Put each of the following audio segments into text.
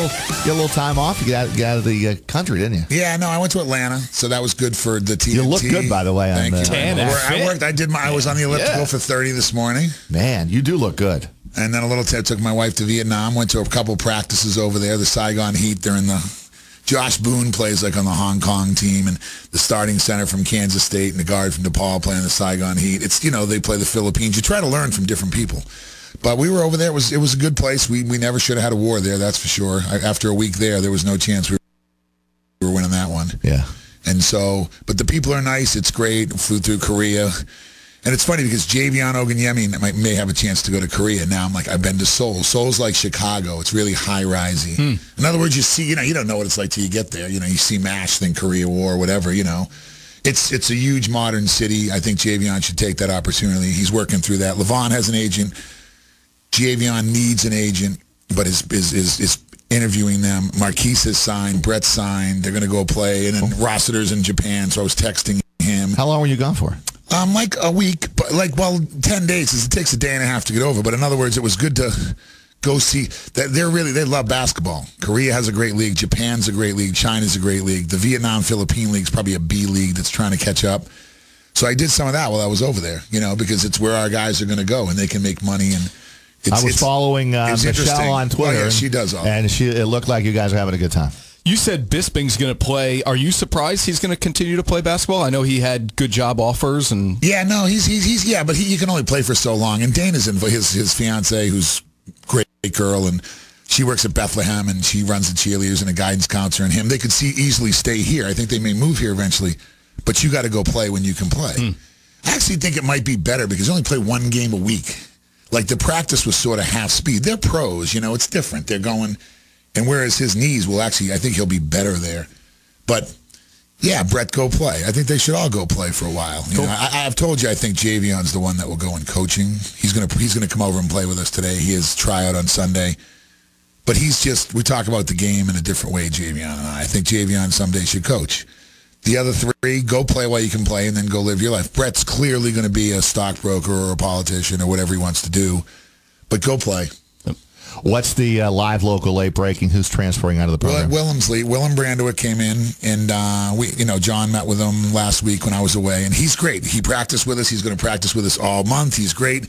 a little time off. You got out of the country, didn't you? Yeah, no, I went to Atlanta, so that was good for the TNT. You look good, by the way. Thank you. I worked. I was on the elliptical for 30 this morning. Man, you do look good. And then a little took my wife to Vietnam. Went to a couple practices over there. The Saigon Heat. They're in the. Josh Boone plays like on the Hong Kong team, and the starting center from Kansas State and the guard from DePaul play on the Saigon Heat. It's they play the Philippines. You try to learn from different people. But we were over there. It was a good place. We never should have had a war there, that's for sure. After a week there was no chance we were winning that one. Yeah. And so, but the people are nice. It's great. Flew through Korea. And it's funny because Javion Oganyemi may have a chance to go to Korea. Now I'm like, I've been to Seoul. Seoul's like Chicago. It's really high-risey. In other words, you see, you don't know what it's like till you get there. You see MASH, then Korea War, whatever, It's a huge modern city. I think Javion should take that opportunity. He's working through that. Levon has an agent. Javion needs an agent, but is interviewing them. Marquise has signed. Brett's signed. They're going to go play. And then Rossiter's in Japan, so I was texting him. How long were you gone for? Like a week, but 10 days, because it takes a day and a half to get over. But in other words, it was good to go see that they love basketball. Korea has a great league. Japan's a great league. China's a great league. The Vietnam-Philippine League's probably a B league that's trying to catch up. So I did some of that while I was over there, because it's where our guys are going to go and they can make money. And I was following Michelle on Twitter. Well, yeah, she does all. And it looked like you guys are having a good time. You said Bisping's going to play. Are you surprised he's going to continue to play basketball? I know he had good job offers and. Yeah, no, he's but you can only play for so long. And Dana's in his fiance, who's a great girl, and she works at Bethlehem, and she runs the cheerleaders and a guidance counselor. And him, they could easily stay here. I think they may move here eventually, but you got to go play when you can play. I actually think it might be better because you only play one game a week. Like the practice was sort of half speed. They're pros, it's different. They're going. And whereas his knees will actually, I think he'll be better there. But, yeah, Brett, go play. I think they should all go play for a while. I've told you I think Javion's the one that will go in coaching. He's gonna come over and play with us today. He has tryout on Sunday. But we talk about the game in a different way, Javion and I. I think Javion someday should coach. The other three, go play while you can play and then go live your life. Brett's clearly going to be a stockbroker or a politician or whatever he wants to do. But go play. What's the live local late breaking? Who's transferring out of the program? Willem Brandowick came in, and John met with him last week when I was away, and he's great. He practiced with us. He's going to practice with us all month. He's great.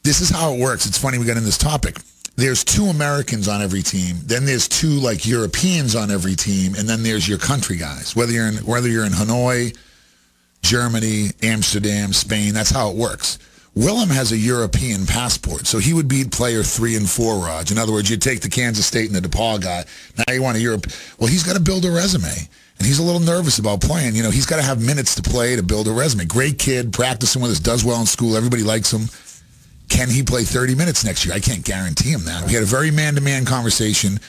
This is how it works. It's funny we got in this topic. There's 2 Americans on every team. Then there's 2 Europeans on every team, and then there's your country guys. Whether you're in Hanoi, Germany, Amsterdam, Spain, that's how it works. Willem has a European passport, so he would be player 3 and 4, Raj. In other words, you take the Kansas State and the DePaul guy. Now you want a Europe. Well, he's got to build a resume, and he's a little nervous about playing. He's got to have minutes to play to build a resume. Great kid, practicing with us, does well in school. Everybody likes him. Can he play 30 minutes next year? I can't guarantee him that. We had a very man-to-man conversation.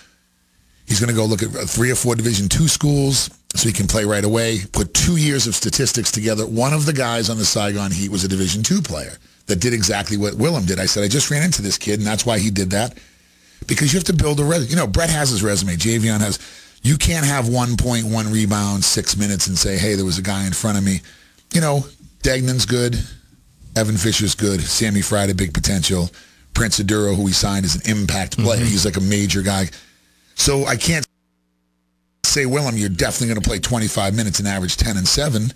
He's going to go look at 3 or 4 Division II schools so he can play right away, put 2 years of statistics together. One of the guys on the Saigon Heat was a Division II player that did exactly what Willem did. I said, I just ran into this kid, and that's why he did that. Because you have to build a resume. Brett has his resume. Javion has. You can't have 1.1 rebounds, 6 minutes, and say, hey, there was a guy in front of me. Degnan's good. Evan Fisher's good. Sammy Friday, big potential. Prince Aduro, who we signed, is an impact player. He's like a major guy. So I can't say, Willem, you're definitely going to play 25 minutes and average 10 and 7.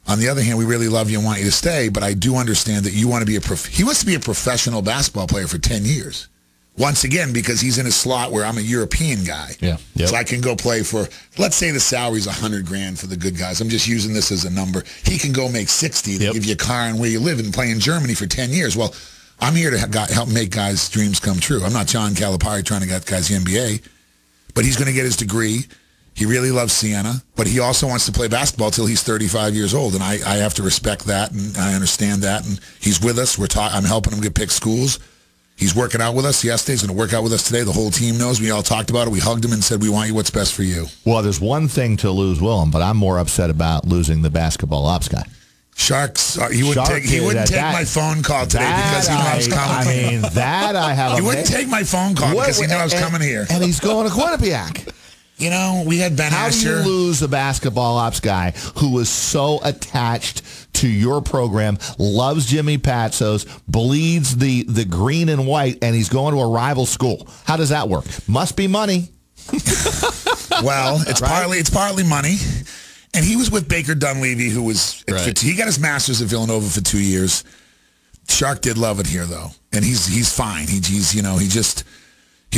On the other hand, we really love you and want you to stay, but I do understand that you want to be he wants to be a professional basketball player for 10 years. Once again, because he's in a slot where I'm a European guy. Yeah. Yep. So I can go play for, let's say the salary's $100,000 for the good guys. I'm just using this as a number. He can go make 60 to give you a car and where you live and play in Germany for 10 years. Well, I'm here to help make guys' dreams come true. I'm not John Calipari trying to get guys the NBA, but he's going to get his degree. He really loves Siena, but he also wants to play basketball till he's 35 years old, and I have to respect that, and I understand that. And he's with us. I'm helping him get picked schools. He's working out with us yesterday. He's going to work out with us today. The whole team knows. We all talked about it. We hugged him and said, we want you what's best for you. Well, there's one thing to lose Willem, but I'm more upset about losing the basketball ops guy. Sharks, he wouldn't take my phone call today because he knew I was coming. He wouldn't take my phone call because he knew I was coming here. And he's going to Quinnipiac. We had Ben Asher. How do you lose a basketball ops guy who was so attached to your program, loves Jimmy Patsos, bleeds the green and white, and he's going to a rival school? How does that work? Must be money. Well, it's partly money. And he was with Baker Dunleavy, who was he got his master's at Villanova for 2 years. Shark did love it here, though, and he's fine. He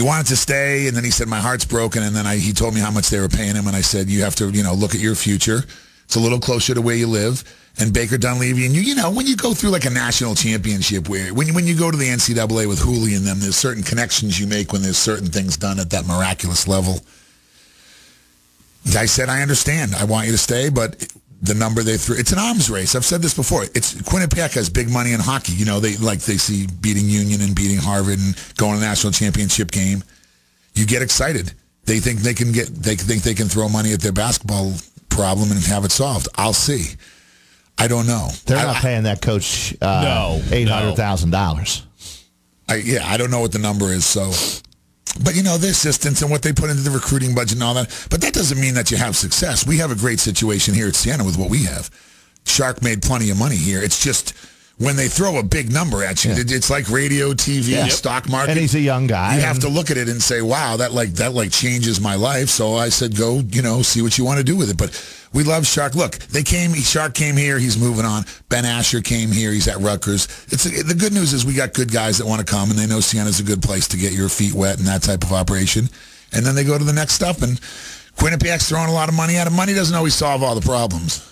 wanted to stay, and then he said, my heart's broken, and then he told me how much they were paying him, and I said, you have to look at your future. It's a little closer to where you live. And Baker Dunleavy, and when you go through like a national championship, where when you go to the NCAA with Hooley and them, there's certain connections you make when there's certain things done at that miraculous level. I said, I understand. I want you to stay, but the number they threw, it's an arms race. I've said this before. Quinnipiac has big money in hockey. They see beating Union and beating Harvard and going to the national championship game. You get excited. They think they can throw money at their basketball problem and have it solved. I'll see. I don't know. They're not paying that coach $800,000. I don't know what the number is, so... But, the assistants and what they put into the recruiting budget and all that. But that doesn't mean that you have success. We have a great situation here at Siena with what we have. Shark made plenty of money here. It's just when they throw a big number at you, it's like radio, TV, stock market. And he's a young guy. You have to look at it and say, wow, that changes my life. So I said, go, see what you want to do with it. But we love Shark. Look, Shark came here. He's moving on. Ben Asher came here. He's at Rutgers. The good news is we got good guys that want to come, and they know Siena's a good place to get your feet wet and that type of operation. And then they go to the next stuff, and Quinnipiac's throwing a lot of money at him. Money doesn't always solve all the problems.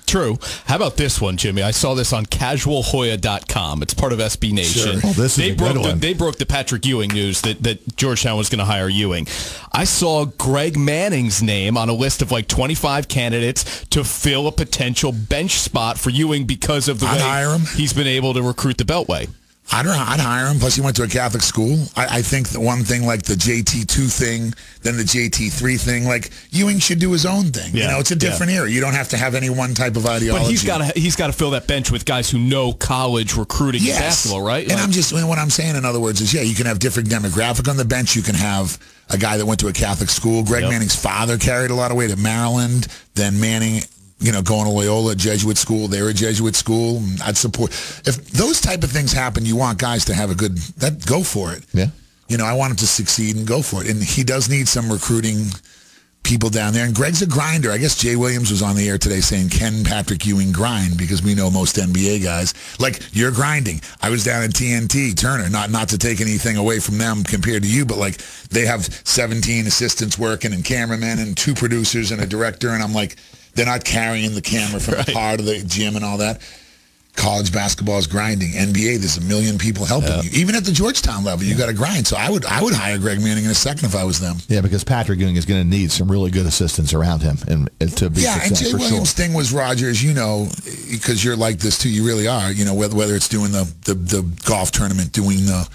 True. How about this one, Jimmy? I saw this on casualhoya.com. It's part of SB Nation. Sure. Well, this is a good one. They broke the Patrick Ewing news that Georgetown was going to hire Ewing. I saw Greg Manning's name on a list of like 25 candidates to fill a potential bench spot for Ewing because of the way he's been able to recruit the Beltway. I'd hire him. Plus, he went to a Catholic school. I think the one thing, like the JT2 thing, then the JT3 thing, like Ewing should do his own thing. Yeah. It's a different era. You don't have to have any one type of ideology. But he's got to fill that bench with guys who know college recruiting and basketball, right? And what I'm saying, in other words, is you can have different demographic on the bench. You can have a guy that went to a Catholic school. Greg Manning's father carried a lot of weight at Maryland. Then Manning, going to Loyola, Jesuit school. They were a Jesuit school. I'd support. If those type of things happen, you want guys to have go for it. Yeah. I want him to succeed and go for it. And he does need some recruiting people down there. And Greg's a grinder. I guess Jay Williams was on the air today saying, can Patrick Ewing grind? Because we know most NBA guys. Like, you're grinding. I was down at TNT, Turner, not to take anything away from them compared to you, but like they have 17 assistants working and cameramen and 2 producers and a director. And I'm like, they're not carrying the camera from the car to the gym and all that. College basketball is grinding. NBA, there's a million people helping you. Even at the Georgetown level, you got to grind. So I would hire Greg Manning in a second if I was them. Yeah, because Patrick Ewing is going to need some really good assistants around him and to be successful. And Jay Williams' thing was, Roger, as you know, because you're like this too, you really are. Whether it's doing the golf tournament, doing the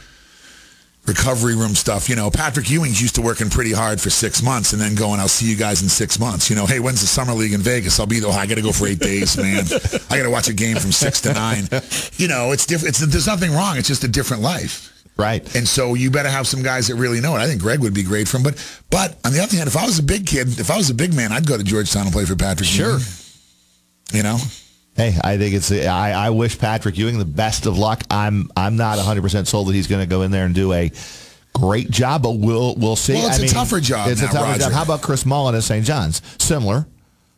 recovery room stuff. Patrick Ewing's used to working pretty hard for 6 months and then going, I'll see you guys in 6 months. Hey, when's the Summer League in Vegas? I'll be there. I got to go for 8 days, man. I got to watch a game from 6 to 9. It's different. There's nothing wrong. It's just a different life. Right. And so you better have some guys that really know it. I think Greg would be great for him. But on the other hand, if I was a big kid, if I was a big man, I'd go to Georgetown and play for Patrick Ewing. Hey, I think I wish Patrick Ewing the best of luck. I'm not 100% sold that he's going to go in there and do a great job, but we'll see. Well, it's a tougher job. It's a tougher job. How about Chris Mullen at St. John's? Similar.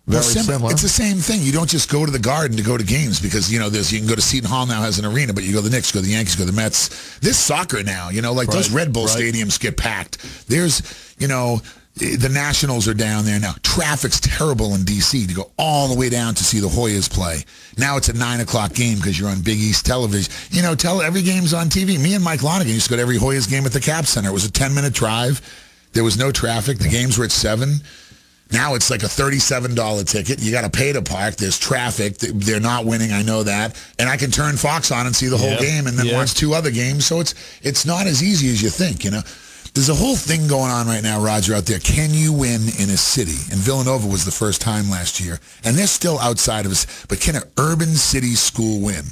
Very similar. It's the same thing. You don't just go to the Garden to go to games because, you can go to Seton Hall now has an arena, but you go to the Knicks, go to the Yankees, go to the Mets. This soccer now, those Red Bull stadiums get packed. There's, the Nationals are down there now. Traffic's terrible in D.C. to go all the way down to see the Hoyas play. Now it's a 9 o'clock game because you're on Big East television. Every game's on TV. Me and Mike Lonigan used to go to every Hoyas game at the Cap Center. It was a 10-minute drive. There was no traffic. The games were at 7. Now it's like a $37 ticket. You got to pay to park. There's traffic. They're not winning. I know that. And I can turn Fox on and see the whole game and then watch 2 other games. So it's not as easy as you think, There's a whole thing going on right now, Roger, out there. Can you win in a city? And Villanova was the first time last year. And they're still outside of us. But can an urban city school win?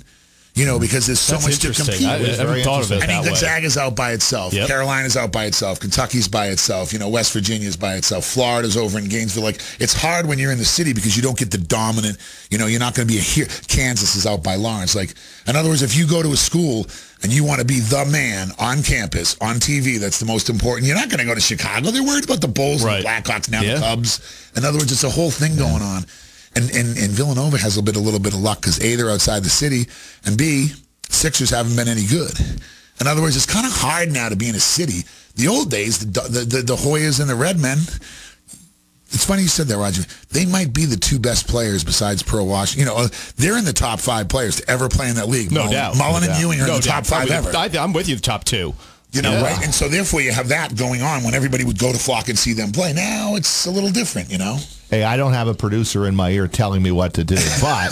You know, because there's so much to compete I with. haven't thought of it I mean, that way. Gonzaga's out by itself. Yep. Carolina's out by itself. Kentucky's by itself. You know, West Virginia's by itself. Florida's over in Gainesville. Like, it's hard when you're in the city because you don't get the dominant, you know, you're not going to be here. Kansas is out by Lawrence. Like, in other words, if you go to a school and you want to be the man on campus, on TV, that's the most important. You're not going to go to Chicago. They're worried about the Bulls and the Blackhawks, now the Cubs. In other words, it's a whole thing going on. And Villanova has a little bit of luck because A, they're outside the city, and B, Sixers haven't been any good. In other words, it's kind of hard now to be in a city. The old days, the Hoyas and the Redmen, it's funny you said that, Roger. They might be the two best players besides Pearl Washington. You know, they're in the top 5 players to ever play in that league. No doubt. Mullen and Ewing are in the top 5 ever. I'm with you, the top 2. You know, right? And so therefore you have that going on when everybody would go to Flock and see them play. Now it's a little different, you know? Hey, I don't have a producer in my ear telling me what to do, but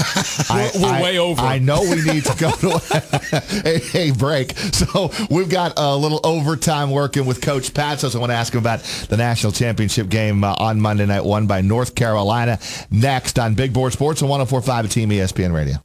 we're way over. I know we need to go to a break. So we've got a little overtime working with Coach Patsos. I want to ask him about the national championship game on Monday night, won by North Carolina. Next on Big Board Sports on 104.5 at Team ESPN Radio.